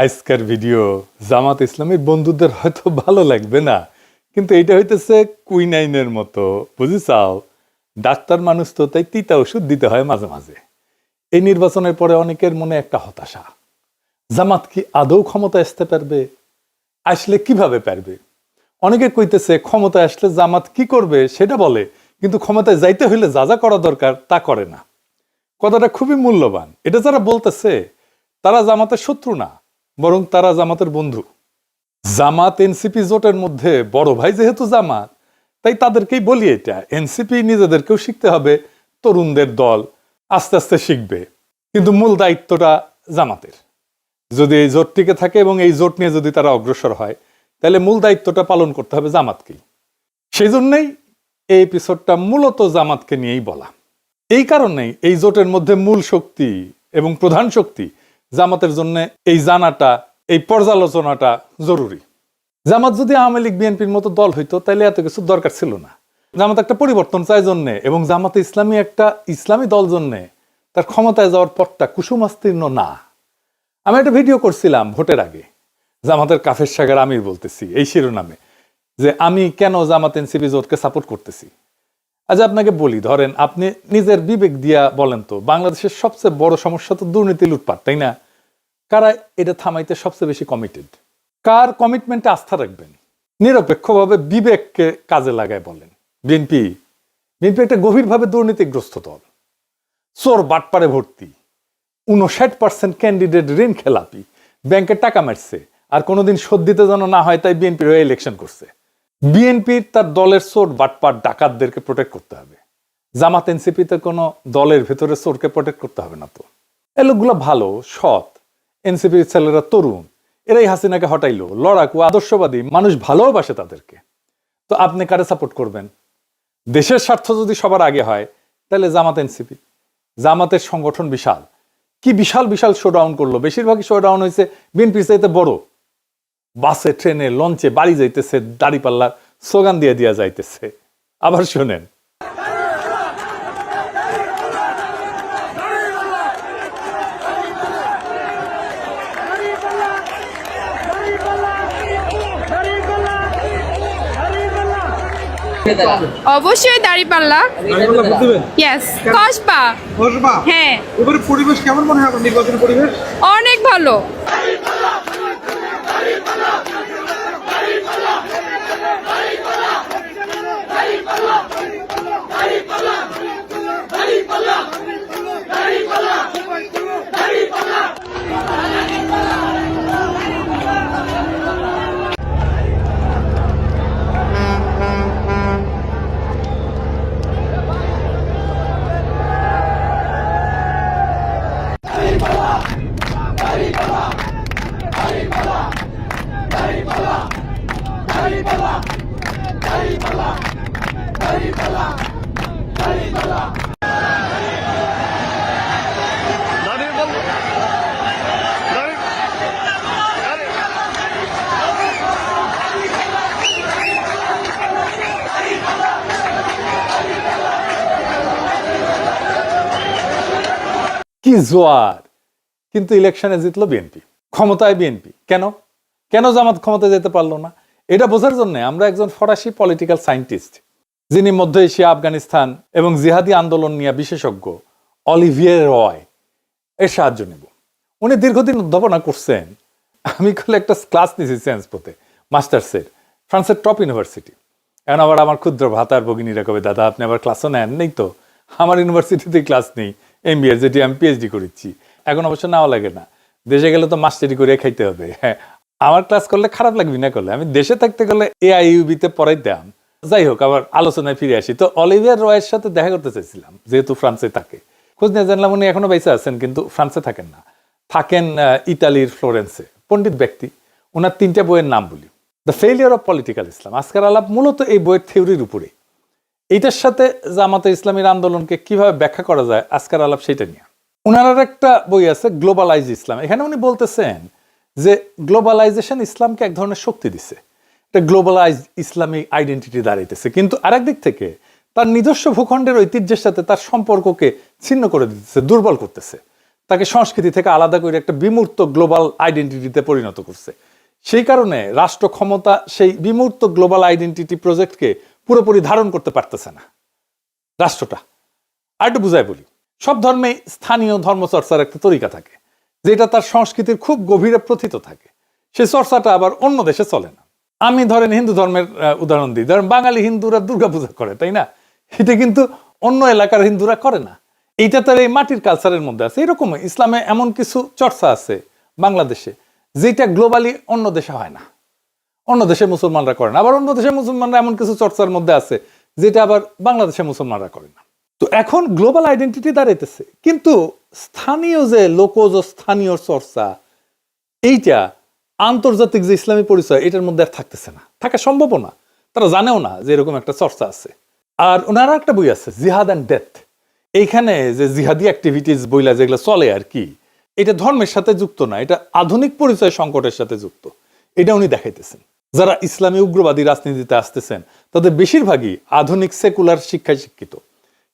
আজকের ভিডিও জামাত ইসলামের বন্ধুদের হয়তো ভালো লাগবে না, কিন্তু এটা হইতেছে কুইনাইনের মতো, বুঝিছাও? ডাক্তার মানুষ তো, তাই তিতা ওষুধ দিতে হয় মাঝে মাঝে। এই নির্বাচনের পরে অনেকের মনে একটা হতাশা, জামাত কি আদৌ ক্ষমতা আসতে পারবে? আসলে কিভাবে পারবে? অনেকে কইতেছে ক্ষমতায় আসলে জামাত কি করবে সেটা বলে, কিন্তু ক্ষমতায় যাইতে হইলে যা যা করা দরকার তা করে না। কথাটা খুবই মূল্যবান। এটা যারা বলতেছে তারা জামাতের শত্রু না, বরং তারা জামাতের বন্ধু। জামাত এনসিপি জোটের মধ্যে বড় ভাই যেহেতু জামাত, তাই তাদেরকেই বলি এটা, এনসিপি নিজেদেরকেও শিখতে হবে, তরুণদের দল আস্তে আস্তে শিখবে, কিন্তু মূল দায়িত্বটা জামাতের। যদি এই জোট টিকে থাকে এবং এই জোট নিয়ে যদি তারা অগ্রসর হয়, তাহলে মূল দায়িত্বটা পালন করতে হবে জামাতকেই। সেই জন্যই এই এপিসোডটা মূলত জামাতকে নিয়েই বলা। এই কারণেই এই জোটের মধ্যে মূল শক্তি এবং প্রধান শক্তি জামাতের জন্য এই জানাটা, এই পর্যালোচনাটা জরুরি। জামাত যদি আওয়ামী লীগ বিএনপির মতো দল হইতো তাহলে এত কিছু দরকার ছিল না। জামাত একটা পরিবর্তন চায় জন্যে, এবং জামাতে ইসলামী একটা ইসলামী দল জন্যে তার ক্ষমতায় যাওয়ার পথটা কুসুমাস্তীর্ণ না। আমি একটা ভিডিও করছিলাম ভোটের আগে, জামাতের কাফের সাগর আমির বলতেছি এই শিরোনামে, যে আমি কেন জামাত এনসিপি জোটকে সাপোর্ট করতেছি। আচ্ছা আপনাকে বলি, ধরেন আপনি নিজের বিবেক দিয়া বলেন তো, বাংলাদেশের সবচেয়ে বড় সমস্যা তো দুর্নীতি, লুটপাট, তাই না? কারা এটা থামাইতে সবচেয়ে বেশি কমিটেড? কার কমিটমেন্টে আস্থা রাখবেন? নিরপেক্ষভাবে বিবেককে কাজে লাগায় বলেন। বিএনপি একটা গভীরভাবে দুর্নীতিগ্রস্ত দল, চোর বাটপারে ভর্তি, 59% ক্যান্ডিডেট ঋণ খেলাপি, ব্যাংকে টাকা মারছে, আর কোনোদিন শোধ দিতে যেন না হয় তাই বিএনপির হয়ে ইলেকশন করছে। বিএনপির তার দলের চোর বাটপার ডাকাতদেরকে প্রোটেক্ট করতে হবে। জামাত এনসিপিতে কোনো দলের ভেতরে চোরকে প্রোটেক্ট করতে হবে না তো। এ লোকগুলো ভালো, সৎ, এনসিপির ছেলেরা তরুণ, এরাই হাসিনাকে হটাইলো, লড়াকু, আদর্শবাদী, মানুষ ভালোবাসে তাদেরকে। তো আপনি কারে সাপোর্ট করবেন? দেশের স্বার্থ যদি সবার আগে হয় তাহলে জামাত এনসিপি। জামাতের সংগঠন বিশাল, কি বিশাল বিশাল শোডাউন করলো, বেশিরভাগই শোডাউন হয়েছে বিএনপির চাইতে বড়। বাসে, ট্রেনে, লঞ্চে বাড়ি যাইতেছে, দাড়িপাল্লার স্লোগান দিয়ে দিয়া যাইতেছে। আবার শোনেন, অবশ্যই দাঁড়িপাল্লা। ইয়েস, কসবা। হ্যাঁ, এবারে পরিবেশ কেমন মনে হয় আপনার, নির্বাচনের পরিবেশ? অনেক ভালো। কি জোয়ার! কিন্তু ইলেকশনে জিতলো বিএনপি, ক্ষমতায় বিএনপি। কেন কেন জামাত ক্ষমতায় যেতে পারলো না? এটা বোঝার জন্য আমরা একজন ফরাসি পলিটিক্যাল সায়েন্টিস্ট, যিনি মধ্য এশিয়া, আফগানিস্তান এবং জিহাদি আন্দোলন নিয়ে বিশেষজ্ঞ, অলিভিয়ে রয় এর সাহায্য নেব। উনি দীর্ঘদিন অধ্যাপনা করছেন। আমি কলে একটা ক্লাস নিয়েছি সায়েন্স পথে, মাস্টার্সের, ফ্রান্সের টপ ইউনিভার্সিটি। এখন আবার আমার ক্ষুদ্র ভাতার ভগিনীরা কবে, দাদা আপনি আবার ক্লাসও নেন? নেই তো, আমার ইউনিভার্সিটিতে ক্লাস নেই, এমবিএর, যেটি আমি পিএইচডি করেছি। এখন অবশ্য নাও লাগে না, দেশে গেলে তো মাস্টারি করে খাইতে হবে। হ্যাঁ, আমার ক্লাস করলে খারাপ লাগবে না করলে, আমি দেশে থাকতে গেলে এআইইউবিতে পড়াইতাম। যাই হোক, আবার আলোচনায় ফিরে আসি। তো অলিভিয়ার রয়ের সাথে দেখা করতে চাইছিলাম, যেহেতু ফ্রান্সে থাকে। খোঁজ নিয়ে জানলাম উনি এখনো বেঁচে আছেন, কিন্তু ফ্রান্সে থাকেন না, থাকেন ইতালির ফ্লোরেন্সে। পণ্ডিত ব্যক্তি। ওনার 3টা বইয়ের নাম বলি। দ্য ফেইলিয়ার অফ পলিটিক্যাল ইসলাম, আজকের আলাপ মূলত এই বইয়ের থিওরির উপরে। এইটার সাথে জামাতে ইসলামীর আন্দোলনকে কিভাবে ব্যাখ্যা করা যায়, আজকের আলাপ সেটা নিয়ে। ওনার একটা বই আছে গ্লোবালাইজ ইসলাম। এখানে উনি বলতেছেন যে গ্লোবালাইজেশন ইসলামকে এক ধরনের শক্তি দিচ্ছে, এটা গ্লোবালাইজ ইসলামিক আইডেন্টিটি দাঁড়াইতেছে, কিন্তু আরেক দিক থেকে তার নিজস্ব ভূখণ্ডের ঐতিহ্যের সাথে তার সম্পর্ককে ছিন্ন করে দিতেছে, দুর্বল করতেছে। তাকে সংস্কৃতি থেকে আলাদা করে একটা বিমূর্ত গ্লোবাল আইডেন্টিটিতে পরিণত করছে। সেই কারণে রাষ্ট্র ক্ষমতা সেই বিমূর্ত গ্লোবাল আইডেন্টিটি প্রজেক্টকে পুরোপুরি ধারণ করতে পারতেছে না রাষ্ট্রটা। আর একটু বুঝাই বলি, সব ধর্মেই স্থানীয় ধর্মচর্চার একটা তরিকা থাকে, যেটা তার সংস্কৃতির খুব গভীরে প্রথিত থাকে। সেই চর্চাটা আবার অন্য দেশে চলে না। আমি ধরেন হিন্দু ধর্মের উদাহরণ দিই, ধরেন বাঙালি হিন্দুরা দুর্গাপূজা করে, তাই না? এটা কিন্তু অন্য এলাকার হিন্দুরা করে না। এইটা তার এই মাটির কালচারের মধ্যে আছে। এরকম ইসলামে এমন কিছু চর্চা আছে বাংলাদেশে, যেটা গ্লোবালি অন্য দেশে হয় না, অন্য দেশের মুসলমানরা করে না। আবার অন্য দেশের মুসলমানরা এমন কিছু চর্চার মধ্যে আছে যেটা আবার বাংলাদেশের মুসলমানরা করে না। তো এখন গ্লোবাল আইডেন্টিটি দাঁড়াইতেছে, কিন্তু স্থানীয় যে লোকজ স্থানীয় চর্চা, এইটা আন্তর্জাতিক যে ইসলামী পরিচয়, এটার মধ্যে আর থাকতেছে না, থাকা সম্ভব না। তারা জানেও না যে এরকম একটা চর্চা আছে। আর ওনারা একটা বই আছে, জিহাদ অ্যান্ড ডেথ। এইখানে যে জিহাদি অ্যাক্টিভিটিস বইলা যেগুলো চলে আর কি, এটা ধর্মের সাথে যুক্ত না, এটা আধুনিক পরিচয় সংকটের সাথে যুক্ত। এটা উনি দেখাইতেছেন। যারা ইসলামী উগ্রবাদী রাজনীতিতে আসতেছেন তাদের বেশিরভাগই আধুনিক সেকুলার শিক্ষায় শিক্ষিত।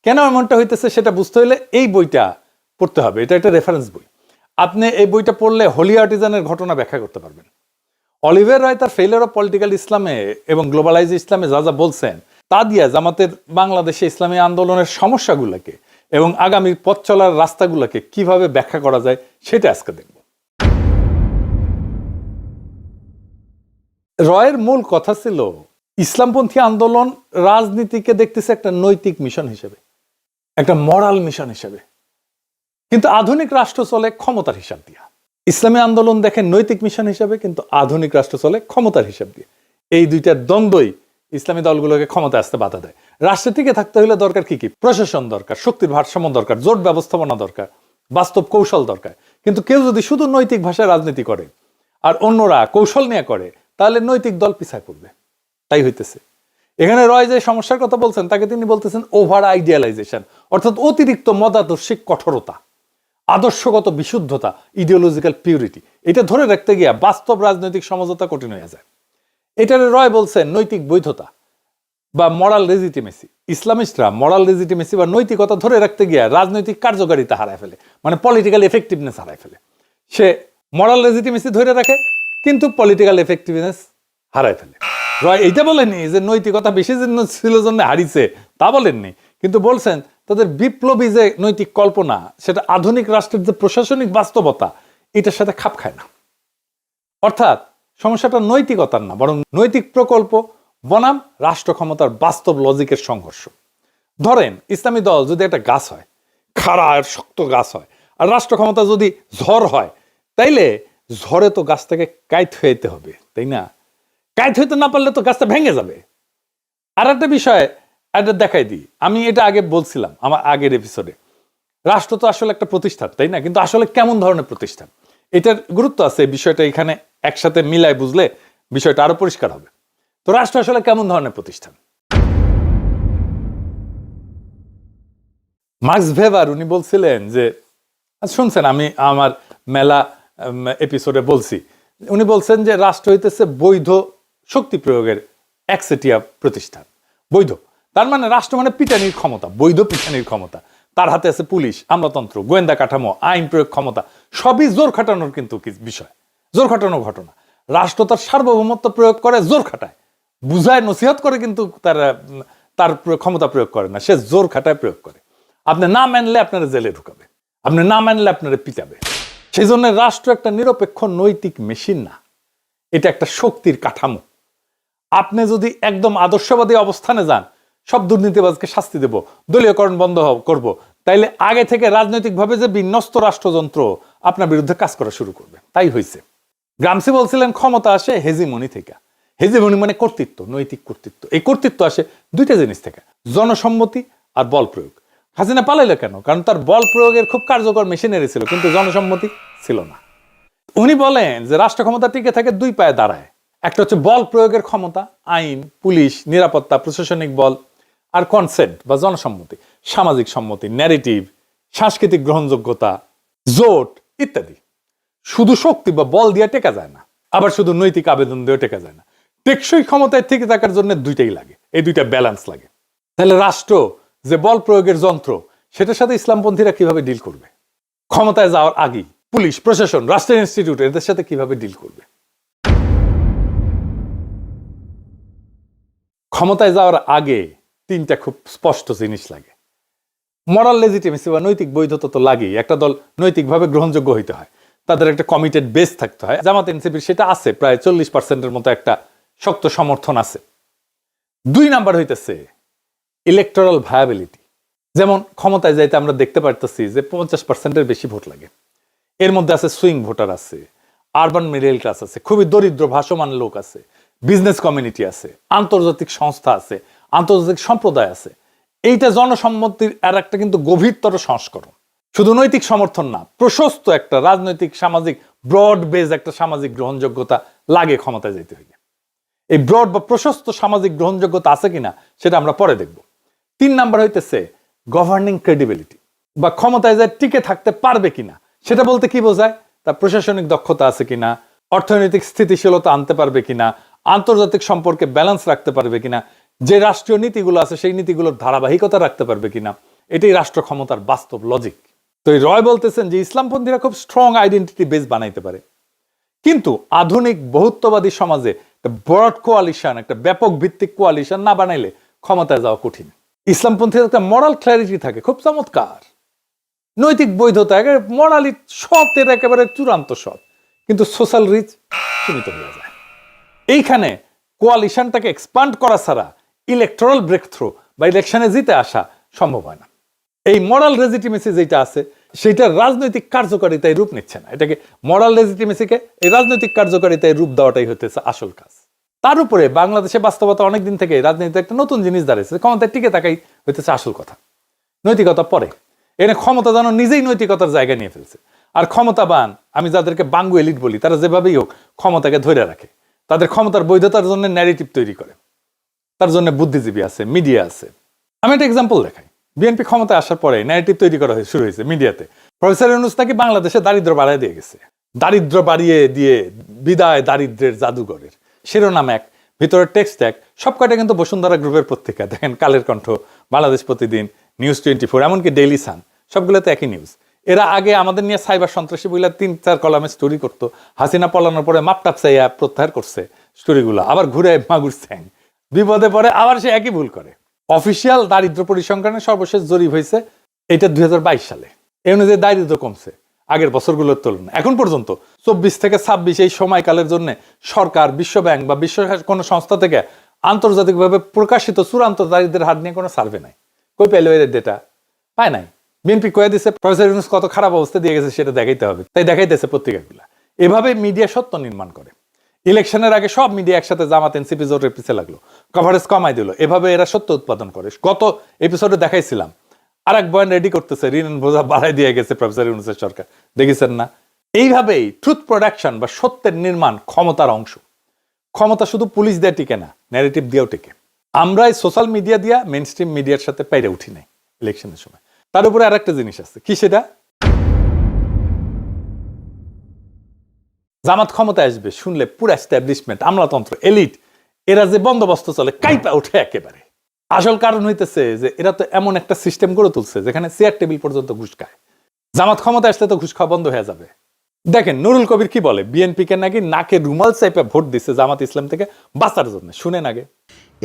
কেন এমনটা হইতেছে সেটা বুঝতে হলে এই বইটা পড়তে হবে। এটা একটা রেফারেন্স বই। আপনি এই বইটা পড়লে হোলি আর্টিজানের ঘটনা ব্যাখ্যা করতে পারবেন। অলিভার রয় তার ফেইলিয়ার অফ পলিটিক্যাল ইসলামে এবং গ্লোবালাইজ ইসলামে যা যা বলছেন, তা দিয়ে জামাতের বাংলাদেশে ইসলামী আন্দোলনের সমস্যাগুলোকে এবং আগামীর পথ চলার রাস্তাগুলোকে কিভাবে ব্যাখ্যা করা যায় সেটা আজকে দেখব। রয়ের মূল কথা ছিল ইসলামপন্থী আন্দোলন রাজনীতিকে দেখতেছে একটা নৈতিক মিশন হিসেবে, একটা মরাল মিশন হিসেবে। কিন্তু আধুনিক রাষ্ট্র চলে ক্ষমতার হিসাব দিয়া। ইসলামী আন্দোলন দেখে নৈতিক মিশন হিসেবে, কিন্তু আধুনিক রাষ্ট্র চলে ক্ষমতার হিসাব দিয়ে। এই দুইটার দ্বন্দ্বই ইসলামী দলগুলোকে ক্ষমতায় আসতে বাধা দেয়। রাষ্ট্রের টিকে থাকতে হলে দরকার কি কি? প্রশাসন দরকার, শক্তির ভারসাম্য দরকার, জোট ব্যবস্থাপনা দরকার, বাস্তব কৌশল দরকার। কিন্তু কেউ যদি শুধু নৈতিক ভাষায় রাজনীতি করে আর অন্যরা কৌশল নিয়ে করে, তাহলে নৈতিক দল পিছায় পড়বে। তাই হইতেছে। এখানে রয় যে সমস্যার কথা বলছেন, তাকে তিনি বলতেছেন ওভার আইডিয়ালাইজেশন, অর্থাৎ অতিরিক্ত মতাদর্শিক কঠোরতা, আদর্শগত বিশুদ্ধতা, ইডিওলজিক্যাল পিউরিটি। এটা ধরে রাখতে গিয়া বাস্তব রাজনৈতিক সমঝোতা কঠিন হয়ে যায়। এটার রয় বলছেন নৈতিক বৈধতা বা মরাল লেজিটিমেসি। ইসলামিস্টরা মরাল লেজিটিমেসি বা নৈতিকতা ধরে রাখতে গিয়া রাজনৈতিক কার্যকারিতা হারায় ফেলে, মানে পলিটিক্যাল এফেক্টিভনেস হারায় ফেলে। সে মরাল লেজিটিমেসি ধরে রাখে, কিন্তু পলিটিক্যাল এফেক্টিভনেস হারায় ফেলে। রয় এইটা বলেনি যে নৈতিকতা বেশি ছিল জন্য হারিয়েছে, তা বলেননি, কিন্তু বলছেন তাদের বিপ্লবী যে নৈতিক কল্পনা, সেটা আধুনিক রাষ্ট্রের যে প্রশাসনিক বাস্তবতা, এটার সাথে খাপ খায় না। অর্থাৎ সমস্যাটা নৈতিকতার না, বরং নৈতিক প্রকল্প বনাম রাষ্ট্র ক্ষমতার বাস্তব লজিকের সংঘর্ষ। ধরেন ইসলামী দল যদি একটা গাছ হয়, খাড়া আর শক্ত গাছ হয়, আর রাষ্ট্র ক্ষমতা যদি ঝড় হয়, তাইলে ঝড়ে তো গাছটাকে কাইট হইতে হবে, তাই না? কাইট হইতে না পারলে তো গাছটা ভেঙে যাবে। আর একটা বিষয় এটা দেখাই দিই, আমি এটা আগে বলছিলাম আমার আগের এপিসোডে, রাষ্ট্র তো আসলে একটা প্রতিষ্ঠান, তাই না? কিন্তু আসলে কেমন ধরনের প্রতিষ্ঠান, এটার গুরুত্ব আছে। বিষয়টা এখানে একসাথে মিলায় বুঝলে বিষয়টা আরো পরিষ্কার হবে। তো রাষ্ট্র আসলে কেমন ধরনের প্রতিষ্ঠান? মার্কস ভেবার উনি বলছিলেন যে, শুনছেন আমি আমার মেলা এপিসোডে বলছি, উনি বলছেন যে রাষ্ট্র হইতেছে বৈধ শক্তি প্রয়োগের একচেটিয়া প্রতিষ্ঠান। বৈধ তার মানে রাষ্ট্র মানে পিটানির ক্ষমতা, বৈধ পিটানির ক্ষমতা। তার হাতে আছে পুলিশ, আমলাতন্ত্র, গোয়েন্দা কাঠামো, আইন প্রয়োগ ক্ষমতা, সবই জোর খাটানোর কিন্তু বিষয়, জোর খাটানোর ঘটনা। রাষ্ট্র তার সার্বভৌমত্ব প্রয়োগ করে, জোর খাটায়, বুঝায়, নসিহত করে, কিন্তু তার ক্ষমতা প্রয়োগ করে না, সে জোর খাটায় প্রয়োগ করে। আপনি না মানলে আপনারা জেলে ঢুকাবে, আপনি না মানলে আপনারা পিটাবে। সেই জন্য রাষ্ট্র একটা নিরপেক্ষ নৈতিক মেশিন না, এটা একটা শক্তির কাঠামো। আপনি যদি একদম আদর্শবাদী অবস্থানে যান, সব দুর্নীতিবাজকে শাস্তি দেব, দলীয়করণ বন্ধ করব, তাইলে আগে থেকে রাজনৈতিকভাবে যে বিন্যস্ত রাষ্ট্রযন্ত্র আপনার বিরুদ্ধে কাজ করা শুরু করবে। তাই হয়েছে। গ্রামসি বলছিলেন ক্ষমতা আসে হেজিমনি থেকে। হেজিমনি মানে কর্তৃত্ব, নৈতিক কর্তৃত্ব। এই কর্তৃত্ব আসে দুইটা জিনিস থেকে, জনসম্মতি আর বল প্রয়োগ। হাসিনা পালাইলো কেন? কারণ তার বল প্রয়োগের খুব কার্যকর মেশিনারি ছিল, কিন্তু জনসম্মতি ছিল না। উনি বলেন যে রাষ্ট্র ক্ষমতা টিকে থাকে দুই পায়ে দাঁড়ায়। একটা হচ্ছে বল প্রয়োগের ক্ষমতা, আইন, পুলিশ, নিরাপত্তা, প্রশাসনিক বল, আর কনসেন্ট বা জনসম্মতি, সামাজিক সম্মতি, ন্যারেটিভ, সাংস্কৃতিক গ্রহণযোগ্যতা, জোট ইত্যাদি। শুধু শক্তি বা বল দিয়ে টেকা যায় না, আবার শুধু নৈতিক আবেদন দিয়ে টেকা যায় না। টেকসই ক্ষমতায় থেকে থাকার জন্য দুইটাই লাগে, এই দুইটা ব্যালেন্স লাগে। তাহলে রাষ্ট্র যে বল প্রয়োগের যন্ত্র, সেটার সাথে ইসলামপন্থীরা কিভাবে ডিল করবে? ক্ষমতায় যাওয়ার আগেই পুলিশ, প্রশাসন, রাষ্ট্রের ইনস্টিটিউট এদের সাথে কিভাবে ডিল করবে? ক্ষমতায় যাওয়ার আগে তিনটা খুব স্পষ্ট জিনিস লাগে। মরাল লেজিটিমেসি বা নৈতিক বৈধতা তো লাগেই। একটা দল নৈতিকভাবে গ্রহণযোগ্য হইতে হয়, তাদের একটা কমিটেড বেস থাকতে হয়। জামাত এনসিপির সেটা আছে, প্রায় 40% মতো একটা শক্ত সমর্থন আছে। 2 নাম্বার হইতেছে ইলেকটোরাল ভায়াবিলিটি। যেমন ক্ষমতায় যাইতে আমরা দেখতে পারতেছি যে 50%-এর বেশি ভোট লাগে। এর মধ্যে আছে সুইং ভোটার আছে, আরবান মিডল ক্লাস আছে, খুবই দরিদ্র ভাসমান লোক আছে, বিজনেস কমিউনিটি আছে, আন্তর্জাতিক সংস্থা আছে, আন্তর্জাতিক সম্প্রদায় আছে। এইটা জনসম্মতির আর একটা কিন্তু গভীরতর সংস্করণ। শুধু নৈতিক সমর্থন না, প্রশস্ত একটা রাজনৈতিক সামাজিক ব্রড বেজ একটা সামাজিক গ্রহণযোগ্যতা লাগে ক্ষমতায় যেতে হইলে। এই ব্রড বা প্রশস্ত সামাজিক গ্রহণযোগ্যতা আছে কিনা সেটা আমরা পরে দেখব। 3 নাম্বার হইতেছে গভর্নিং ক্রেডিবিলিটি, বা ক্ষমতায় যায় টিকে থাকতে পারবে কিনা। সেটা বলতে কি বোঝায়? তার প্রশাসনিক দক্ষতা আছে কিনা, অর্থনৈতিক স্থিতিশীলতা আনতে পারবে কিনা, আন্তর্জাতিক সম্পর্কে ব্যালেন্স রাখতে পারবে কিনা, যে রাষ্ট্রীয় নীতিগুলো আছে সেই নীতিগুলোর ধারাবাহিকতা রাখতে পারবে কিনা। এটাই রাষ্ট্র ক্ষমতার বাস্তব লজিক। তো এই রয় বলতেছেন যে ইসলামপন্থীরা খুব স্ট্রং আইডেন্টিটি বেস বানাইতে পারে, কিন্তু আধুনিক বহুত্ববাদী সমাজে একটা ব্রড কোয়ালিশন, একটা ব্যাপক ভিত্তিক কোয়ালিশন না বানাইলে ক্ষমতায় যাওয়া কঠিন। ইসলামপন্থীদের একটা মরাল ক্ল্যারিটি থাকে, খুব চমৎকার। নৈতিক বৈধতা, মরালি সতের একেবারে চূড়ান্ত সৎ, কিন্তু সোশ্যাল রিচ সীমিত হয়ে যায়। এইখানে কোয়ালিশনটাকে এক্সপান্ড করা ছাড়া ইলেকট্রাল ব্রেক থ্রু বা ইলেকশনে জিতে আসা সম্ভব হয় না। এই মরাল লেজিটিমেসি যেটা আছে সেটা রাজনৈতিক কার্যকারিতায় রূপ নিচ্ছে না। এটাকে মরাল লেজিটিমেসিকে এই রাজনৈতিক কার্যকারিতায় রূপ দেওয়াটাই হতেছে আসল কাজ। তার উপরে বাংলাদেশে বাস্তবতা অনেকদিন থেকে রাজনীতিতে একটা নতুন জিনিস দাঁড়িয়েছে, ক্ষমতায় টিকে থাকাই হইতেছে আসল কথা। নৈতিকতা পরে, এনে ক্ষমতা যেন নিজেই নৈতিকতার জায়গা নিয়ে ফেলছে। আর ক্ষমতাবান, আমি যাদেরকে বাঙ্গু এলিট বলি, তারা যেভাবেই হোক ক্ষমতাকে ধরে রাখে, তাদের ক্ষমতার বৈধতার জন্য ন্যারেটিভ তৈরি করে। তার জন্য বুদ্ধিজীবী আছে, মিডিয়া আছে। আমি একটা এক্সাম্পল দেখাই। বিএনপি ক্ষমতায় আসার পরে ন্যারেটিভ তৈরি করা শুরু হয়েছে মিডিয়াতে। প্রফেসর ইউনূস নাকি বাংলাদেশে দারিদ্র বাড়ায় দিয়ে গেছে, দারিদ্র বাড়িয়ে দিয়ে বিদায় দারিদ্রের জাদুঘরের শিরোনাম এক, ভিতরের টেক্সট এক। সব কয়টা কিন্তু বসুন্ধরা গ্রুপের পত্রিকা। দেখেন কালের কণ্ঠ, বাংলাদেশ প্রতিদিন, নিউজ 24, এমনকি ডেইলি সান, সবগুলোতে একই নিউজ। এরা আগে আমাদের নিয়ে সাইবার সন্ত্রাসী বইলা 3-4 কলামে স্টোরি করতো। হাসিনা পলানোর পরে মাপটাপ চাইয়া প্রত্যাহার করছে স্টোরিগুলো, আবার ঘুরে মাগুর স্যাং। বিপদে পরে আবার সে একই ভুল করে। অফিসিয়াল দারিদ্র পরিসংখ্যানের সর্বশেষ জরিপ হয়েছে এটা 2022 সালে। এই অনুযায়ী দারিদ্র কমছে আগের বছরগুলোর তুলনায়। এখন পর্যন্ত 24 থেকে 26 এই সময়কালের জন্য সরকার, বিশ্বব্যাংক বা বিশ্ব কোনো সংস্থা থেকে আন্তর্জাতিকভাবে প্রকাশিত চূড়ান্ত দারিদ্রের হার নিয়ে কোনো সার্ভে নাই। কই পেল এর ডেটা? পায় নাই। বিএনপি কয়ে দিচ্ছে প্রফেসর ইউনূস কত খারাপ অবস্থা দিয়ে গেছে সেটা দেখাইতে হবে, তাই দেখাইতেছে পত্রিকাগুলো। এভাবে মিডিয়া সত্য নির্মাণ করে। ইলেকশনের আগে সব মিডিয়া একসাথে জামাত এনসিপি জোটের পিছে লাগলো, কভারেজ কমাই দিল। এভাবে এরা সত্য উৎপাদন করে। গত এপিসোডে দেখাইছিলাম আর এক বয়ান রেডি করতেছে, ঋণ বোঝা বাড়াই দিয়ে গেছে প্রফেসর ইউনূসের সরকার, দেখেছেন না? এইভাবেই ট্রুথ প্রোডাকশন বা সত্যের নির্মাণ ক্ষমতার অংশ। ক্ষমতা শুধু পুলিশ দিয়ে টিকে না, ন্যারেটিভ দিয়েও টিকে। আমরা এই সোশ্যাল মিডিয়া দিয়া মেইন স্ট্রিম মিডিয়ার সাথে পাইরে উঠি নাই ইলেকশনের সময়। তার উপরে আর একটা জিনিস আছে, কি সেটা? জামাত ক্ষমতায় আসবে শুনলে পুরো এস্টাবলিশমেন্ট, আমলাতন্ত্র, এলিট, এরা যে বন্দোবস্ত চলে কাইপা ওঠে একেবারে। আসল কারণ হইতেছে যে এরা তো এমন একটা সিস্টেম গড়ে তুলছে যেখানে চেয়ার টেবিল পর্যন্ত ঘুষ খায়। জামাত ক্ষমতায় আসলে তো ঘুষ খাওয়া বন্ধ হয়ে যাবে। দেখেন নুরুল কবির কি বলে, বিএনপিকে নাকি নাকে রুমাল চাইপে ভোট দিচ্ছে জামাত ইসলাম থেকে বাঁচার জন্য। শুনেন আগে।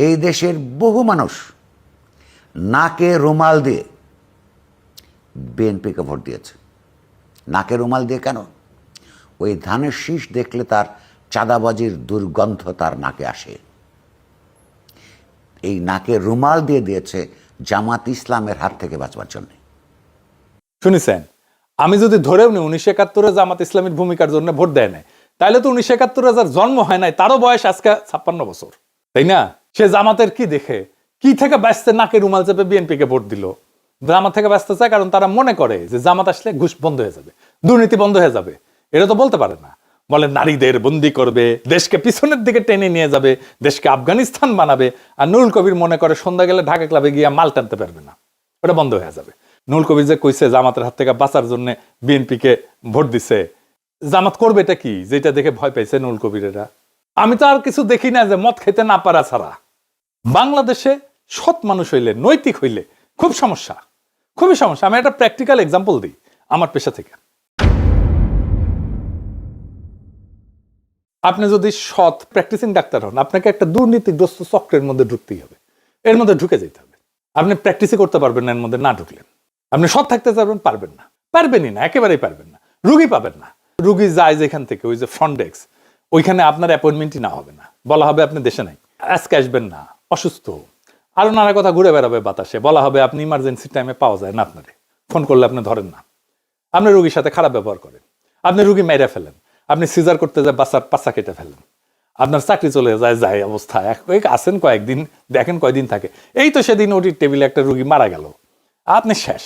এই দেশের বহু মানুষ নাকে রুমাল দিয়ে বিএনপিকে ভোট দিয়েছে। নাকে রুমাল দিয়ে কেন? ওই ধানের শীষ দেখলে তার চাঁদাবাজির দুর্গন্ধ তার নাকে আসে। এই নাকে রুমাল দিয়ে দিয়েছে জামাত ইসলামের হাত থেকে বাঁচবার জন্য। শুনেছেন? আমি যদি ধরেও নি 1971-এ জামাত ইসলামের ভূমিকার জন্য ভোট দেয় নাই, তাহলে তো 1971-এ যার জন্ম হয় নাই তারও বয়স আজকে 56 বছর, তাই না? সে জামাতের কি দেখে, কি থেকে ব্যস্তে নাকে রুমাল চেপে বিএনপিকে ভোট দিল? জামাত থেকে ব্যস্ত চায় কারণ তারা মনে করে যে জামাত আসলে ঘুষ বন্ধ হয়ে যাবে, দুর্নীতি বন্ধ হয়ে যাবে। এটা তো বলতে পারে না। বলে নারীদের বন্দি করবে, দেশকে পিছনের দিকে টেনে নিয়ে যাবে, দেশকে আফগানিস্তান বানাবে। আর নুরুল কবির মনে করে সন্ধ্যা গেলে ঢাকা ক্লাবে গিয়ে মাল টানতে পারবে না, ওটা বন্ধ হয়ে যাবে। নুরুল কবির যে কইছে জামাতের হাত থেকে বাঁচার জন্য বিএনপিকে ভোট দিছে, জামাত করবে এটা কি যেটা দেখে ভয় পাইছে নুরুল কবিরেরা? আমি তো আর কিছু দেখি না যে মদ খেতে না পারা ছাড়া। বাংলাদেশে সৎ মানুষ হইলে, নৈতিক হইলে খুব সমস্যা, খুবই সমস্যা। আমি একটা প্র্যাকটিক্যাল এক্সাম্পল দিই। আমার পেশা থেকে। আপনি যদি সৎ প্র্যাকটিসিং ডাক্তার হন, আপনাকে একটা দুর্নীতিগ্রস্ত চক্রের মধ্যে ঢুকতেই হবে, এর মধ্যে ঢুকে যেতে হবে। আপনি প্র্যাকটিসই করতে পারবেন না এর মধ্যে না ঢুকলেন। আপনি সৎ থাকতে চাইবেন, পারবেন না, পারবেনই না, একেবারেই পারবেন না। রুগী পাবেন না, রুগী যায় যেখান থেকে, ওই যে ফ্রন্ট ডেস্ক, ওইখানে আপনার অ্যাপয়েন্টমেন্টই না হবে না, বলা হবে আপনি দেশে নাই, আজকে আসবেন না, অসুস্থ, আরো নানা কথা ঘুরে বেড়াবে বাতাসে, বলা হবে আপনি ইমার্জেন্সি টাইমে পাওয়া যায় না, আপনারে ফোন করলে আপনি ধরেন না, আপনি রুগীর সাথে খারাপ ব্যবহার করেন, আপনি রুগী মেরে ফেলেন, আপনি সিজার করতে যায় বাচ্চার পাচ্চা কেটে ফেলেন, আপনার চাকরি চলে যায় অবস্থা। আসেন কয়েকদিন, দেখেন কয়দিন থাকে, এই তো সেদিন ওটির টেবিলে একটা রুগী মারা গেল, আপনি শেষ।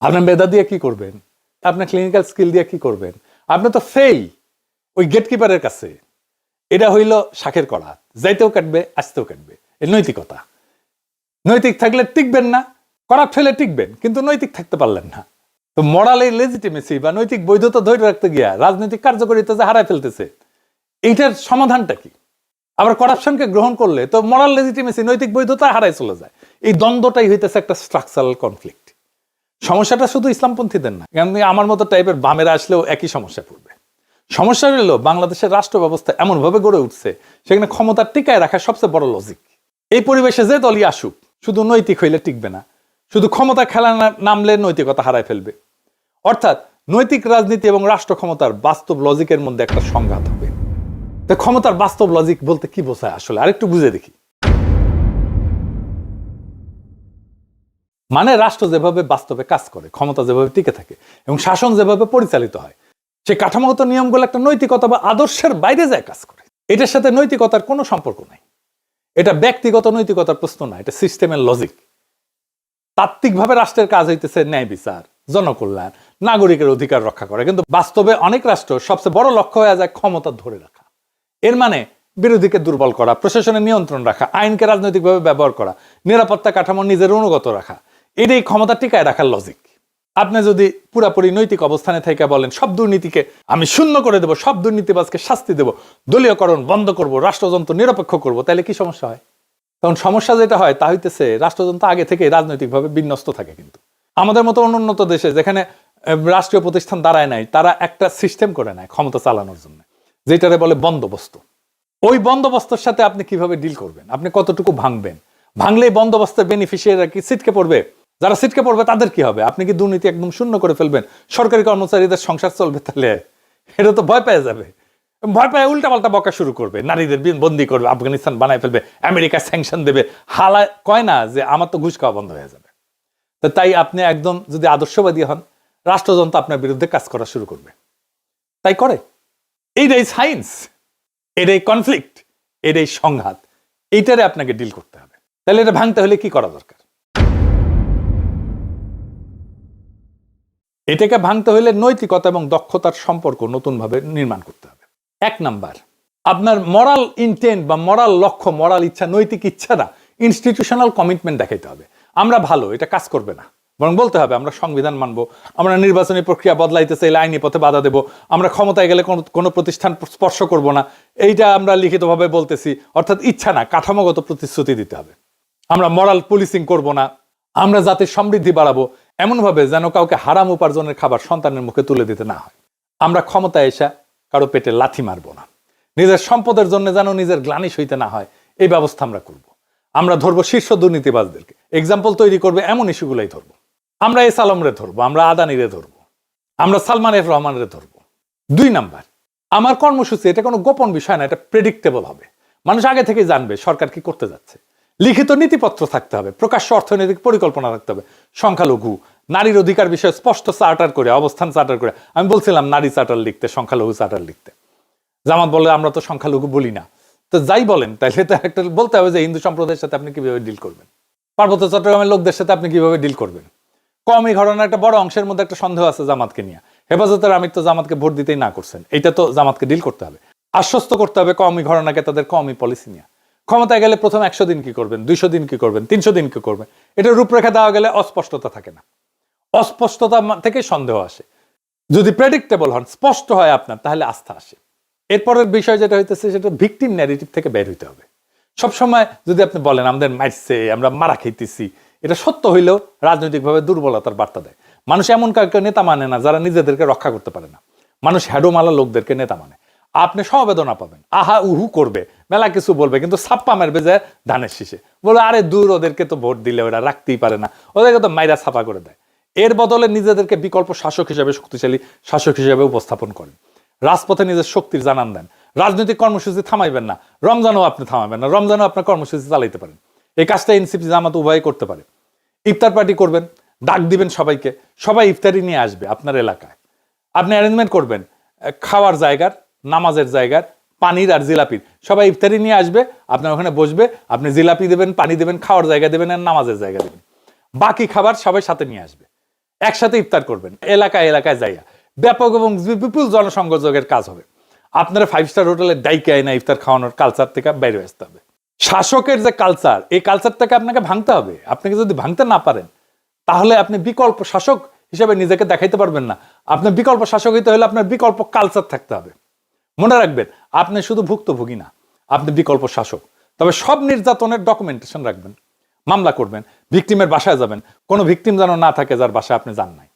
আপনার মেধা দিয়ে কি করবেন? আপনার ক্লিনিক্যাল স্কিল দিয়ে কি করবেন? আপনি তো ফেল ওই গেটকিপারের কাছে। এটা হইল শাখের কড়া, যাইতেও কাটবে, আসতেও কাটবে। এই নৈতিকতা। নৈতিক থাকলে টিকবেন না, করাপ্ট হলে টিকবেন, কিন্তু নৈতিক থাকতে পারলেন না। তো মরালের লেজিটিমেসি বা নৈতিক বৈধতা ধরে রাখতে গিয়া রাজনৈতিক কার্যকারিতা যে হারায় ফেলতেছে, এইটার সমাধানটা কি? আবার করাপশনকে গ্রহণ করলে তো মরাল লেজিটিমেসি, নৈতিক বৈধতা হারায় চলে যায়। এই দ্বন্দ্বটাই হইতেছে একটা স্ট্রাকচারাল কনফ্লিক্ট। সমস্যাটা শুধু ইসলামপন্থীদের না, আমার মতো টাইপের বামেরা আসলেও একই সমস্যা পড়বে। সমস্যা হলো বাংলাদেশের রাষ্ট্র ব্যবস্থা এমনভাবে গড়ে উঠছে, সেখানে ক্ষমতা টিকায় রাখা সবচেয়ে বড় লজিক। এই পরিবেশে যে দলই আসুক, শুধু নৈতিক হইলে টিকবে না, শুধু ক্ষমতা খেলা নামলে নৈতিকতা হারায় ফেলবে। অর্থাৎ নৈতিক রাজনীতি এবং রাষ্ট্র ক্ষমতার বাস্তব লজিকের মধ্যে একটা সংঘাত হবে। তো ক্ষমতার বাস্তব লজিক বলতে কি বোঝায় আসলে, আরেকটু বুঝে দেখি। মানে রাষ্ট্র যেভাবে বাস্তবে কাজ করে, ক্ষমতা যেভাবে টিকে থাকে এবং শাসন যেভাবে পরিচালিত হয়, সেই কাঠামোগত নিয়মগুলো একটা নৈতিকতা বা আদর্শের বাইরে যায় কাজ করে। এটার সাথে নৈতিকতার কোনো সম্পর্ক নাই। এটা ব্যক্তিগত নৈতিকতার প্রশ্ন না, এটা সিস্টেমের লজিক। তাত্ত্বিকভাবে রাষ্ট্রের কাজ হইতেছে ন্যায় বিচার, জনকল্যাণ, নাগরিকের অধিকার রক্ষা করে, কিন্তু বাস্তবে অনেক রাষ্ট্র সবচেয়ে বড় লক্ষ্য হয়ে যায় ক্ষমতা ধরে রাখা। এর মানে বিরোধীকে দুর্বল করা, প্রশাসনের নিয়ন্ত্রণ রাখা, আইনকে রাজনৈতিকভাবে ব্যবহার করা, নিরাপত্তা কাঠামো নিজের অনুগত রাখা, এটাই ক্ষমতা টিকায় রাখার লজিক। আপনি যদি পুরাপুরি নৈতিক অবস্থানে থেকে বলেন সব দুর্নীতিকে আমি শূন্য করে দেবো, সব দুর্নীতিবাজকে শাস্তি দেবো, দলীয়করণ বন্ধ করব, রাষ্ট্রযন্ত্র নিরপেক্ষ করব, তাহলে কি সমস্যা হয়? তখন সমস্যা যেটা হয় তা হইতেছে রাষ্ট্রযন্ত্র আগে থেকে রাজনৈতিকভাবে বিন্যস্ত থাকে। কিন্তু আমাদের মতো অনুন্নত দেশে যেখানে রাষ্ট্রীয় প্রতিষ্ঠান দাঁড়ায় নাই, তারা একটা সিস্টেম করে নেয় ক্ষমতা চালানোর জন্য, যেটারে বলে বন্দোবস্ত। ওই বন্দোবস্তের সাথে আপনি কিভাবে ডিল করবেন, আপনি কতটুকু ভাঙবেন, ভাঙলে বেনিফিশিয়ারিরা বেনিফিশিয়ারিরা কি ছিটকে পড়বে? যারা ছিটকে পড়বে তাদের কি হবে? আপনি কি দুর্নীতি একদম শূন্য করে ফেলবেন? সরকারি কর্মচারীদের সংসার চলবে? তাহলে এটা তো ভয় পেয়ে যাবে, ভয় পেয়ে উল্টাপাল্টা বকা শুরু করবে, নারীদের বন্দি করবে, আফগানিস্তান বানায় ফেলবে, আমেরিকা স্যাংশন দেবে। হালা কয় না যে আমার তো ঘুষ খাওয়া বন্ধ হয়ে যাবে। তো তাই আপনি একদম যদি আদর্শবাদী হন, রাষ্ট্রযন্ত্র আপনার বিরুদ্ধে কাজ করা শুরু করবে। তাই করে। এইটাই সায়েন্স, এটাই কনফ্লিক্ট, এটাই সংঘাত, এইটারে আপনাকে ডিল করতে হবে। তাহলে এটা ভাঙতে হলে কি করা দরকার? এটাকে ভাঙতে হলে নৈতিকতা এবং দক্ষতার সম্পর্ক নতুনভাবে নির্মাণ করতে হবে। 1 নাম্বার, আপনার মরাল ইন্টেন্ট বা মরাল লক্ষ্য, মরাল ইচ্ছা, নৈতিক ইচ্ছাটা ইনস্টিটিউশনাল কমিটমেন্ট দেখাইতে হবে। আমরা ভালো, এটা কাজ করবে না, বরং বলতে হবে আমরা সংবিধান মানবো, আমরা নির্বাচনী প্রক্রিয়া বদলাইতে চাইলে আইনি পথে বাধা দেব, আমরা ক্ষমতায় গেলে কোনো প্রতিষ্ঠান স্পর্শ করব না, এইটা আমরা লিখিতভাবে বলতেছি। অর্থাৎ ইচ্ছা না, কাঠামোগত প্রতিশ্রুতি দিতে হবে। আমরা মরাল পুলিশিং করব না, আমরা জাতির সমৃদ্ধি বাড়াবো এমনভাবে যেন কাউকে হারাম উপার্জনের খাবার সন্তানের মুখে তুলে দিতে না হয়। আমরা ক্ষমতায় এসে কারো পেটে লাথি মারবো না, নিজের সম্পদের জন্য যেন নিজের গ্লানি সইতে না হয়, এই ব্যবস্থা আমরা করব। আমরা ধরবো শীর্ষ দুর্নীতিবাজদেরকে, এক্সাম্পল তৈরি করবে এমন ইস্যুগুলাই ধরবো। আমরা এস আলমরে ধরবো, আমরা আদানিরে ধরবো, আমরা সালমান এফ রহমানের ধরবো। 2 নাম্বার, আমার কর্মসূচি এটা কোনো গোপন বিষয় না, এটা প্রেডিক্টেবল হবে, মানুষ আগে থেকে জানবে সরকার কি করতে যাচ্ছে। লিখিত নীতিপত্র থাকতে হবে, প্রকাশ্য অর্থনৈতিক পরিকল্পনা থাকতে হবে, সংখ্যালঘু নারীর অধিকার বিষয়ে স্পষ্ট চার্টার করে, অবস্থান চার্টার করে। আমি বলছিলাম নারী চার্টার লিখতে, সংখ্যালঘু চার্টার লিখতে। জামাত বলে আমরা তো সংখ্যালঘু বলি না। তো যাই বলেন, তাইলে তো একটা বলতে হবে যে হিন্দু সম্প্রদায়ের সাথে আপনি কিভাবে ডিল করবেন, পার্বত্য চট্টগ্রামের লোকদের সাথে আপনি কিভাবে ডিল করবেন। কমই ঘটনার একটা বড় অংশের মধ্যে একটা সন্দেহ আছে জামাতকে নিয়ে। হেফাজতের আমির তো জামাতকে ভোট দিতেই না করছেন, এটা তো জামাতকে ডিল করতে হবে, আশ্বস্ত করতে হবে কমই ঘটনাকে তাদের কমই পলিসি নিয়ে। ক্ষমতায় গেলে প্রথম 100 দিন কি করবেন, 200 দিন কি করবেন, 300 দিন কি করবেন, এটা রূপরেখা দেওয়া গেলে অস্পষ্টতা থাকে না, অস্পষ্টতা থেকে সন্দেহ আসে। যদি প্রেডিক্টেবল হন, স্পষ্ট হয় আপনার, তাহলে আস্থা আসে। এরপরের বিষয় যেটা হইতেছে সেটা ভিকটিম ন্যারেটিভ থেকে বের হইতে হবে। সবসময় যদি আপনি বলেন আমাদের মারছে, আমরা মারা খাইতেছি, এটা সত্য হইলেও রাজনৈতিকভাবে দুর্বলতার বার্তা দেয়। মানুষ এমন কাউকে নেতা মানে না যারা নিজেদেরকে রক্ষা করতে পারে না। মানুষ হ্যাডোমালা লোকদেরকে নেতা মানে। আপনি সমবেদনা পাবেন, আহা উহু করবে, মেলা কিছু বলবে, কিন্তু ছাপ্পা মারবে যে ধানের শীষে, বলে আরে দূর, ওদেরকে তো ভোট দিলে ওরা রাখতেই পারে না, ওদেরকে তো মাইরা ছাপা করে দেয়। এর বদলে নিজেদেরকে বিকল্প শাসক হিসেবে, শক্তিশালী শাসক হিসেবে উপস্থাপন করেন, রাজপথে নিজের শক্তির জানান দেন। রাজনৈতিক কর্মসূচি থামাইবেন না, রমজানও আপনি থামাবেন না, রমজানও আপনার কর্মসূচি চালাইতে পারেন। এই কাজটা এনসিপি জামাত উভয় করতে পারে। ইফতার পার্টি করবেন, ডাক দিবেন সবাইকে, সবাই ইফতারি নিয়ে আসবে আপনার এলাকায়। আপনি অ্যারেঞ্জমেন্ট করবেন খাওয়ার জায়গার, নামাজের জায়গার, পানির আর জিলাপির, সবাই ইফতারি নিয়ে আসবে, আপনার ওখানে বসবে, আপনি জিলাপি দেবেন, পানি দেবেন, খাওয়ার জায়গা দেবেন আর নামাজের জায়গা দেবেন। বাকি খাবার সবাই সাথে নিয়ে আসবে, একসাথে ইফতার করবেন এলাকায় এলাকায় যাইয়া। ব্যাপক এবং বিপুল জনসংযোগের কাজ হবে। আপনারা 5 স্টার হোটেলে ডাইকে আয় না ইফতার খাওয়ানোর কালচার থেকে বাইরে আসতে হবে। শাসকের যে কালচার, এই কালচারটাকে আপনাকে ভাঙতে হবে। আপনাকে যদি ভাঙতে না পারেন, তাহলে আপনি বিকল্প শাসক হিসেবে নিজেকে দেখাইতে পারবেন না। আপনার বিকল্প শাসক হইতে হলে আপনার বিকল্প কালচার থাকতে হবে। মনে রাখবেন, আপনি শুধু ভুক্তভোগী না, আপনি বিকল্প শাসক। তবে সব নির্যাতনের ডকুমেন্টেশন রাখবেন, মামলা করবেন, ভিকটিমের বাসায় যাবেন, কোনো ভিকটিম যেন না থাকে যার বাসায় আপনি যান নাই।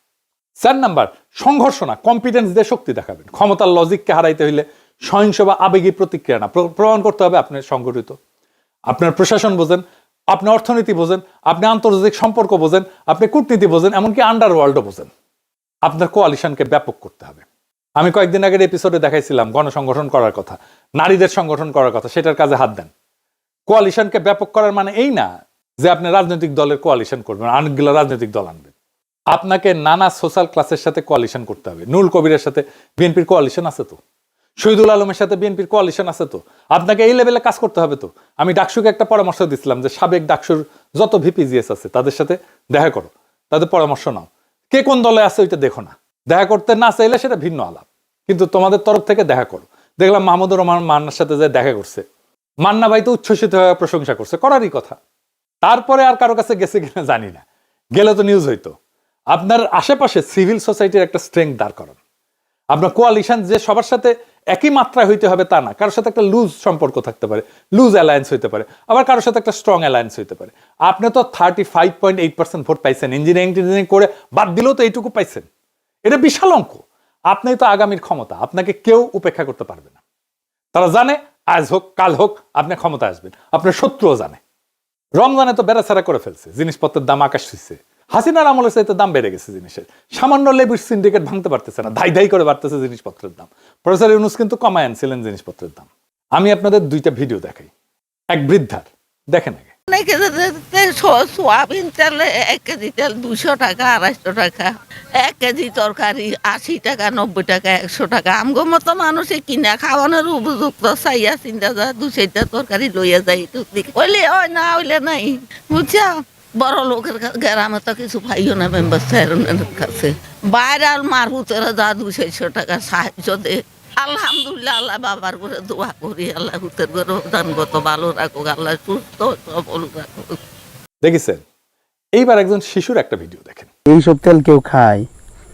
4 নাম্বার, সংঘর্ষ না, কম্পিটেন্স দিয়ে শক্তি দেখাবেন। ক্ষমতার লজিককে হারাইতে হইলে সহিংস বা আবেগী প্রতিক্রিয়া না, প্রমাণ করতে হবে আপনি সংগঠিত। আপনার প্রশাসন বোঝেন, আপনি অর্থনীতি বোঝেন, আপনি আন্তর্জাতিক সম্পর্ক বোঝেন, আপনি কূটনীতি বোঝেন, এমনকি আন্ডারওয়ার্ল্ডও বোঝেন। আপনার কোয়ালিশনকে ব্যাপক করতে হবে। আমি কয়েকদিন আগের এপিসোডে দেখাইছিলাম গণসংগঠন করার কথা, নারীদের সংগঠন করার কথা, সেটার কাজে হাত দেন। কোয়ালিশনকে ব্যাপক করার মানে এই না যে আপনি রাজনৈতিক দলের কোয়ালিশন করবেন, অনেকগুলো রাজনৈতিক দল আনবেন। আপনাকে নানা সোশ্যাল ক্লাসের সাথে কোয়ালিশন করতে হবে। নুরুল কবিরের সাথে বিএনপির কোয়ালিশন আছে তো, শহীদুল আলমের সাথে বিএনপির কোয়ালিশন আছে তো। আপনাকে এই লেভেলে কাজ করতে হবে তো। আমি ডাকসুকে একটা পরামর্শ দিচ্ছিলাম যে সাবেক ডাকসুর যত ভিপিজিএস আছে তাদের সাথে দেখা করো, তাদের পরামর্শ নাও, কে কোন দলে আছে ওইটা দেখো না। দেখা করতে না চাইলে সেটা ভিন্ন আলাপ, কিন্তু তোমাদের তরফ থেকে দেখা করো। দেখলাম মাহমুদুর রহমান মান্নার সাথে যে দেখা করছে, মান্না ভাই তো উচ্ছ্বসিত হয়ে প্রশংসা করছে, করারই কথা। তারপরে আর কারো কাছে গেছে কিনা জানি না, গেলে তো নিউজ হইতো। আপনার আশেপাশে সিভিল সোসাইটির একটা স্ট্রেংথ দাঁড় করান। আপনার কোয়ালিশন যে সবার সাথে একই মাত্রায় হইতে হবে তা না, কারোর সাথে একটা লুজ সম্পর্ক থাকতে পারে, লুজ অ্যালায়েন্স হইতে পারে, আবার কারোর সাথে একটা স্ট্রং অ্যালায়েন্স হইতে পারে। আপনি তো 35.8% ভোট পাইছেন, ইঞ্জিনিয়ারিং করে বাদ দিলেও তো এইটুকু পাইছেন, এটা বিশাল অঙ্ক। আপনি তো আগামীর ক্ষমতা, আপনাকে কেউ উপেক্ষা করতে পারবে না। তারা জানে আজ হোক কাল হোক আপনি ক্ষমতা আসবেন, আপনার শত্রুও জানে। রমজানে তো বেড়াছাড়া করে ফেলছে, জিনিসপত্রের দাম আকাশ ছুঁইছে। হাসিনার আমলে চাইতে দাম বেড়ে গেছে জিনিসের, সামান্য লেবুর সিন্ডিকেট ভাঙতে পারতেছে না, ধাই ধাই করে বাড়তেছে জিনিসপত্রের দাম। প্রফেসর ইউনূস কিন্তু কমায় আনছিলেন জিনিসপত্রের দাম। আমি আপনাদের 2টা ভিডিও দেখাই, এক বৃদ্ধার, দেখেন আগে। সোয়াবিন তেল 1 কেজি তেল 200 টাকা, 250 টাকা। 1 কেজি তরকারি 80 টাকা, 90 টাকা, 100 টাকা। আমগো মতো মানুষে কিনা খাওয়ানোর উপযুক্ত চাইয়া চিন্তা যা 2-4টা তরকারি লইয়া যাই, হইলে হয় না হইলে নাই, বুঝছা। বড় লোকের গ্রামে তো কিছু পাইও না মেম্বার চেয়ারম্যানের কাছে। বাইরে আর মারহুতেরা যা 200-400 টাকা সাহায্য দে। আলহামদুলিল্লাহ, আল্লাহ বাবার করে দোয়া করি, আল্লাহ হুতের করে দানগত ভালো রাখুক, আল্লাহ সুস্থ সবল রাখুক। দেখেছেন? এইবার একজন শিশুর একটা ভিডিও দেখেন। এইসব তেল কেউ খায়?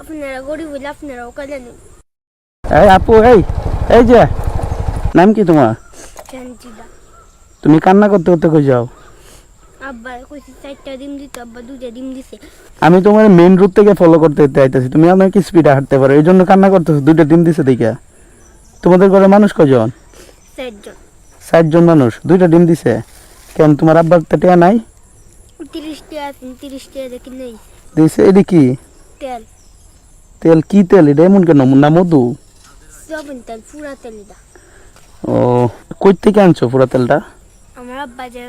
আপনারা গরিব হইলে আপনারাও কালে নেন। এই আপু, এই যে নাম কি তোমার? শান্তিদা। তুমি কান্না করতে করতে কই যাও? আব্বা কইছি 4টা ডিম দিতে, আব্বা 2টা ডিম দিছে। আমি তোমার মেইন রুট থেকে ফলো করতে আইতাছি, তুমি অনেক স্পিডে হাঁটতে পারো, এই জন্য কান্না করতেছো। 2টা ডিম দিছে দেখা। তোমাদের ঘরে মানুষ কয়জন? 4 জন। 4 জন মানুষ, 2টা ডিম দিছে। কেন তোমার আব্বার তো টিয়া নাই? 30 টাকা আছে, 30 টাকা দেখি নেই। দিছে। এটা কি তেল? তেল? কি তেল এটা? এমন কেন? না মধু? সয়াবিন তেল, পুরা তেল এটা। ও, কই থেকে আনছো পুরা তেলটা? আমার আব্বা যে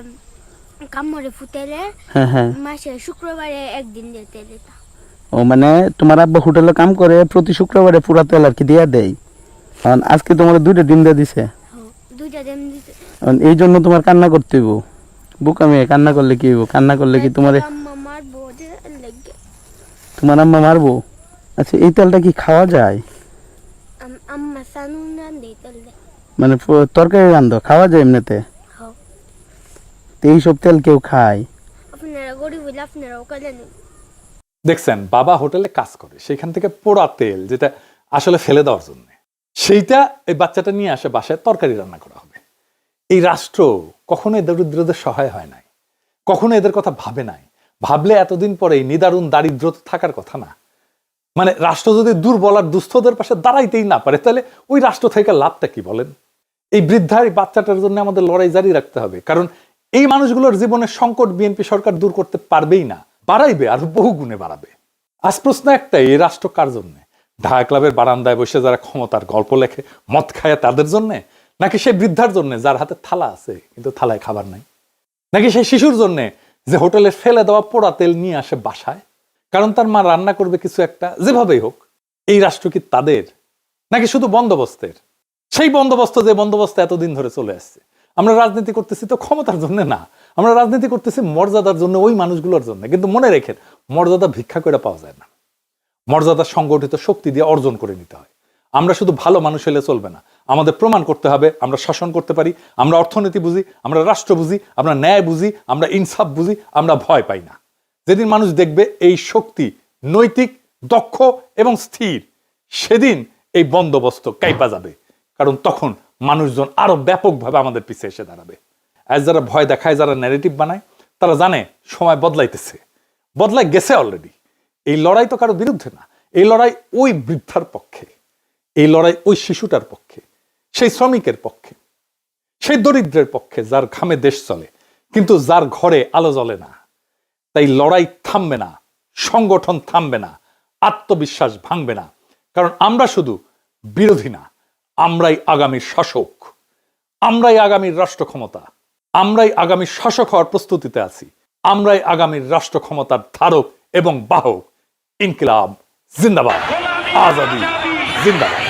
কামড়ে ফুটাইলে হ্যাঁ হ্যাঁ, মাসে শুক্রবারে একদিন দিয়ে তেল এটা। ও মানে তোমার আব্বা হোটেলে কাম করে, প্রতি শুক্রবারে পুরা তেল আর কি দিয়া দেয়। আজকে তোমার 2টা ডিম দিয়ে দিছে, 2টা ডিম দিছে। এই জন্য তোমার কান্না করতে হইব। বুক আমি কান্না করলে কি হইব? কান্না করলে কি তোমার আম্মা মারবো যে লাগে। তোমার আম্মা মারবো? আচ্ছা, এই তেলটা কি খাওয়া যায়? আম্মা সানু না দেই তেল দে। মানে তরকারি রান্ধো, খাওয়া যায় এমনিতে? হ্যাঁ। তো এইসব তেল কেউ খায়? আপনারা গরিব হইলে আপনারাও কালে নেন। দেখছেন, বাবা হোটেলে কাজ করে, সেখান থেকে পোড়া তেল যেটা আসলে ফেলে দেওয়ার জন্য, সেইটা এই বাচ্চাটা নিয়ে আসে বাসায়, তরকারি রান্না করা হবে। এই রাষ্ট্র কখনো দরিদ্রদের সহায় হয় নাই, কখনো এদের কথা ভাবে নাই। ভাবলে এতদিন পরে নিদারুণ দারিদ্র থাকার কথা না। মানে রাষ্ট্র যদি দুর্বল আর দুস্থদের পাশে দাঁড়াইতেই না পারে, তাহলে ওই রাষ্ট্র থেকে লাভটা কি বলেন? এই বৃদ্ধা এই বাচ্চাটার জন্য আমাদের লড়াই জারি রাখতে হবে, কারণ এই মানুষগুলোর জীবনের সংকট বিএনপি সরকার দূর করতে পারবেই না, বাড়াইবে আর বহু গুণে বাড়াবে। আজ প্রশ্ন একটাই, এই রাষ্ট্র কার জন্য? ঢাকা ক্লাবের বারান্দায় বসে যারা ক্ষমতার গল্প লেখে মদ খায় তাদের জন্য, নাকি সেই বৃদ্ধার জন্য যার হাতে থালা আছে কিন্তু থালায় খাবার নাই, নাকি সেই শিশুর জন্য যে হোটেলে ফেলে দেওয়া পোড়া তেল নিয়ে আসে বাসায় কারণ তার মা রান্না করবে কিছু একটা? যেভাবেই হোক, এই রাষ্ট্র কি তাদের নাকি শুধু বন্দোবস্তের? সেই বন্দোবস্ত যে বন্দোবস্ত এতদিন ধরে চলে আসছে। আমরা রাজনীতি করতেছি তো ক্ষমতার জন্য না, আমরা রাজনীতি করতেছি মর্যাদার জন্য, ওই মানুষগুলোর জন্য। কিন্তু মনে রেখেন, মর্যাদা ভিক্ষা করে পাওয়া যায় না, মর্যাদা সংগঠিত শক্তি দিয়ে অর্জন করে নিতে হয়। আমরা শুধু ভালো মানুষ হলে চলবে না, আমাদের প্রমাণ করতে হবে আমরা শাসন করতে পারি, আমরা অর্থনীতি বুঝি, আমরা রাষ্ট্র বুঝি, আমরা ন্যায় বুঝি, আমরা ইনসাফ বুঝি, আমরা ভয় পাই না। যেদিন মানুষ দেখবে এই শক্তি নৈতিক, দক্ষ এবং স্থির, সেদিন এই বন্দোবস্ত কাইপা যাবে, কারণ তখন মানুষজন আরো ব্যাপকভাবে আমাদের পিছিয়ে এসে দাঁড়াবে। আজ যারা ভয় দেখায়, যারা ন্যারেটিভ বানায়, তারা জানে সময় বদলাইতেছে, বদলাই গেছে অলরেডি। এই লড়াই তো কারো বিরুদ্ধে না, এই লড়াই ওই বৃদ্ধার পক্ষে, এই লড়াই ওই শিশুটার পক্ষে, সেই শ্রমিকের পক্ষে, সেই দরিদ্রের পক্ষে যার ঘামে দেশ চলে কিন্তু যার ঘরে আলো জ্বলে না। তাই লড়াই থামবে না, সংগঠন থামবে না, আত্মবিশ্বাস ভাঙবে না, কারণ আমরা শুধু বিরোধী না, আমরাই আগামীর শাসক, আমরাই আগামীর রাষ্ট্র ক্ষমতা, আমরাই আগামীর শাসক হওয়ার প্রস্তুতিতে আছি, আমরাই আগামীর রাষ্ট্র ক্ষমতার ধারক এবং বাহক। ইনকিলাব জিন্দাবাদ, আজাদি জিন্দাবাদ।